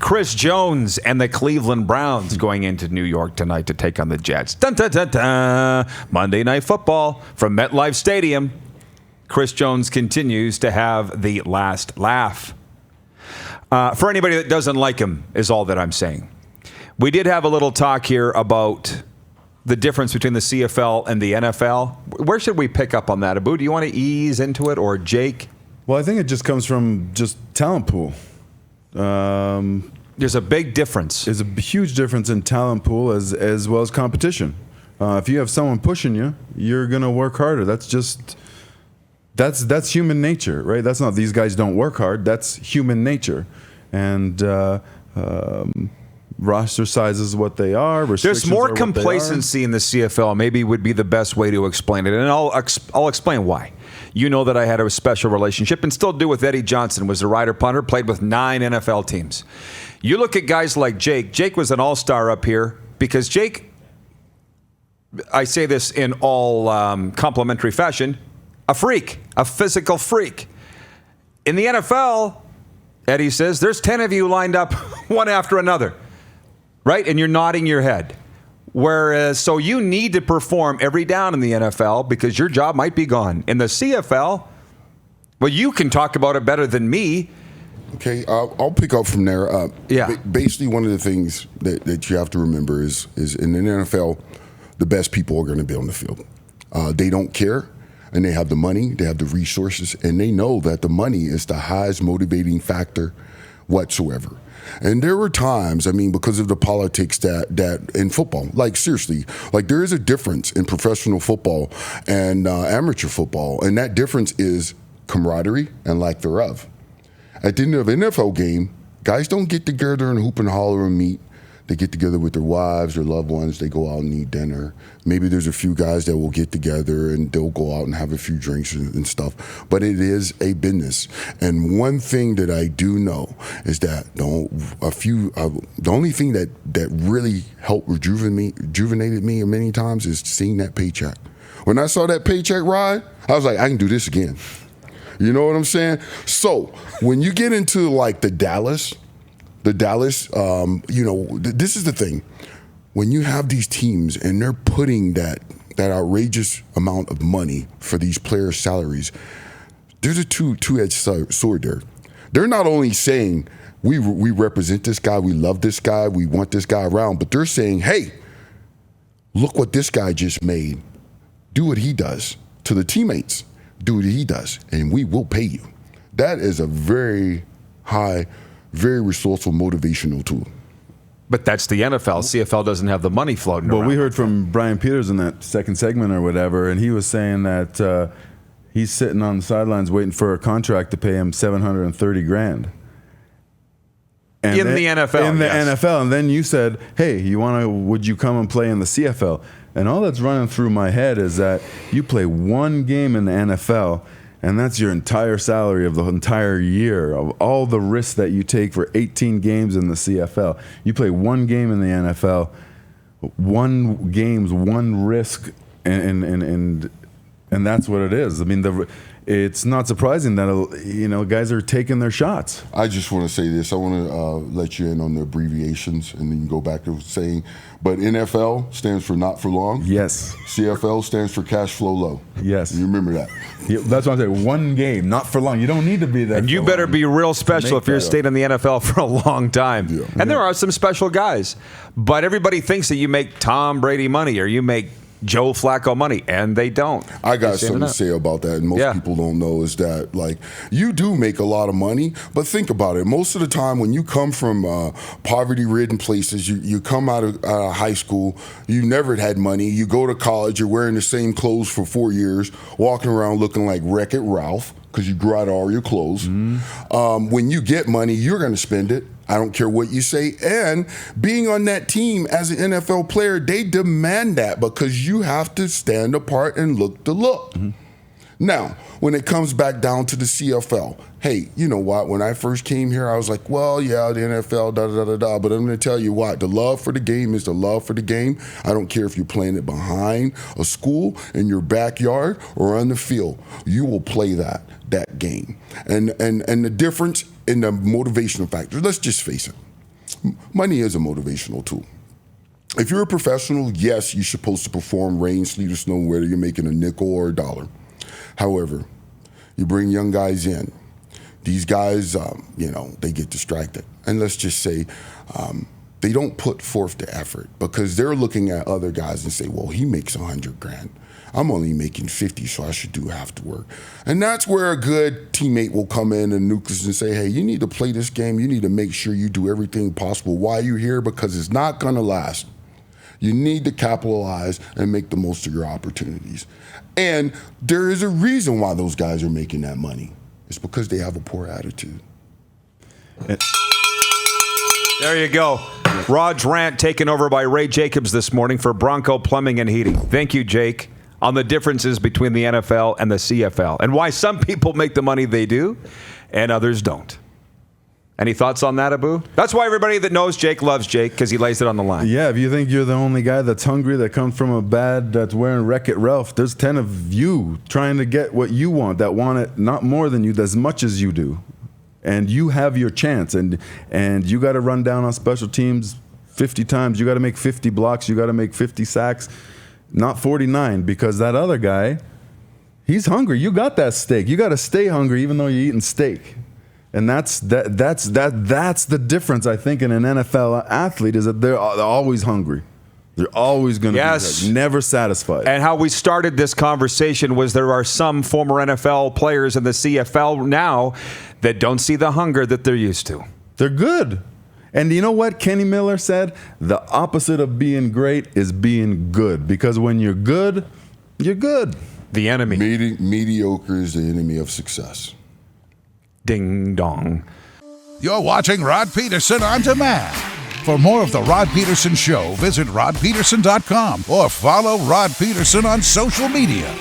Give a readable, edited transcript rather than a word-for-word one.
Chris Jones and the Cleveland Browns going into New York tonight to take on the Jets. Dun, dun, dun, dun. Monday Night Football from MetLife Stadium. Chris Jones continues to have the last laugh. For anybody that doesn't like him is all that I'm saying. We did have a little talk here about the difference between the CFL and the NFL. Where should we pick up on that? Abu, do you want to ease into it, or Jake? Well, I think it just comes from just talent pool. There's a big difference. There's a huge difference in talent pool as well as competition. If you have someone pushing you, you're going to work harder. That's human nature, right? That's not these guys don't work hard. That's human nature. And roster sizes what they are. There's more complacency in the CFL, maybe would be the best way to explain it. And I'll explain why. You know that I had a special relationship and still do with Eddie Johnson, was a rider punter, played with 9 NFL teams. You look at guys like Jake. Jake was an all-star up here because Jake, I say this in all complimentary fashion, a freak, a physical freak. In the NFL, Eddie says, there's 10 of you lined up one after another. Right? And you're nodding your head. Whereas, so you need to perform every down in the NFL because your job might be gone. In the CFL, well, you can talk about it better than me. Okay, I'll pick up from there. Basically, one of the things that you have to remember is in the NFL, the best people are going to be on the field. They don't care, and they have the money, they have the resources, and they know that the money is the highest motivating factor whatsoever. And there were times, because of the politics that in football, seriously, there is a difference in professional football and amateur football, and that difference is camaraderie and lack thereof. At the end of an NFL game, guys don't get together and hoop and holler and meet. They get together with their wives, their loved ones. They go out and eat dinner. Maybe there's a few guys that will get together and they'll go out and have a few drinks and stuff. But it is a business. And one thing that I do know is that the only thing that really helped rejuvenated me many times is seeing that paycheck. When I saw that paycheck ride, I was like, I can do this again. You know what I'm saying? So when you get into the Dallas, this is the thing. When you have these teams and they're putting that outrageous amount of money for these players' salaries, there's a two-edged sword there. They're not only saying, we represent this guy, we love this guy, we want this guy around, but they're saying, hey, look what this guy just made. Do what he does to the teammates. Do what he does, and we will pay you. That is a very high, very resourceful, motivational tool. But that's the NFL. CFL doesn't have the money floating around. Well, we heard from Brian Pedersen in that second segment or whatever, and he was saying that he's sitting on the sidelines waiting for a contract to pay him $730,000. In the NFL. In the NFL. And then you said, hey, would you come and play in the CFL? And all that's running through my head is that you play one game in the NFL, and that's your entire salary of the entire year, of all the risks that you take for 18 games in the CFL. You play one game in the NFL, one risk, and that's what it is. It's not surprising that guys are taking their shots. I just want to say this. I want to let you in on the abbreviations, and then you can go back to saying, but NFL stands for not for long. Yes. CFL stands for cash flow low. Yes. You remember that. Yeah, that's what I'm saying. One game, not for long. You don't need to be there. And you better be real special if you're staying in the NFL for a long time. Yeah. And there are some special guys. But everybody thinks that you make Tom Brady money or you make Joe Flacco money, and they don't. I got something to say about that, and most people don't know is that, you do make a lot of money, but think about it. Most of the time when you come from poverty-ridden places, you come out of high school, you never had money, you go to college, you're wearing the same clothes for 4 years, walking around looking like Wreck-It Ralph, because you grew out all your clothes. Mm-hmm. When you get money, you're going to spend it. I don't care what you say. And being on that team as an NFL player, they demand that because you have to stand apart and look the look. Mm-hmm. Now, when it comes back down to the CFL, hey, you know what? When I first came here, I was like, well, yeah, the NFL, da-da-da-da-da. But I'm going to tell you what, the love for the game is the love for the game. I don't care if you're playing it behind a school, in your backyard, or on the field. You will play that game. And the difference in the motivational factor, let's just face it. money is a motivational tool. If you're a professional, yes, you're supposed to perform rain, sleet, or snow, whether you're making a nickel or a dollar. However, you bring young guys in. These guys, they get distracted. And let's just say they don't put forth the effort because they're looking at other guys and say, well, he makes $100,000. I'm only making 50, so I should do half the work. And that's where a good teammate will come in and nucleus and say, hey, you need to play this game. You need to make sure you do everything possible while you're here because it's not going to last. You need to capitalize and make the most of your opportunities. And there is a reason why those guys are making that money. It's because they have a poor attitude. There you go. Rod's rant taken over by Ray Jacobs this morning for Bronco Plumbing and Heating. Thank you, Jake, on the differences between the NFL and the CFL and why some people make the money they do and others don't. Any thoughts on that, Abu? That's why everybody that knows Jake loves Jake, because he lays it on the line. Yeah, if you think you're the only guy that's hungry, that comes from a bad, that's wearing Wreck-It Ralph, there's 10 of you trying to get what you want, that want it not more than you, as much as you do. And you have your chance, and you got to run down on special teams 50 times. You got to make 50 blocks. You got to make 50 sacks, not 49, because that other guy, he's hungry. You got that steak. You got to stay hungry even though you're eating steak. And that's the difference, I think, in an NFL athlete is that they're always hungry. They're always going to be never satisfied. And how we started this conversation was there are some former NFL players in the CFL now that don't see the hunger that they're used to. They're good. And you know what Kenny Miller said? The opposite of being great is being good. Because when you're good, you're good. The enemy. Mediocre is the enemy of success. Ding dong. You're watching Rod Pedersen on demand. For more of The Rod Pedersen Show, visit rodpedersen.com or follow Rod Pedersen on social media.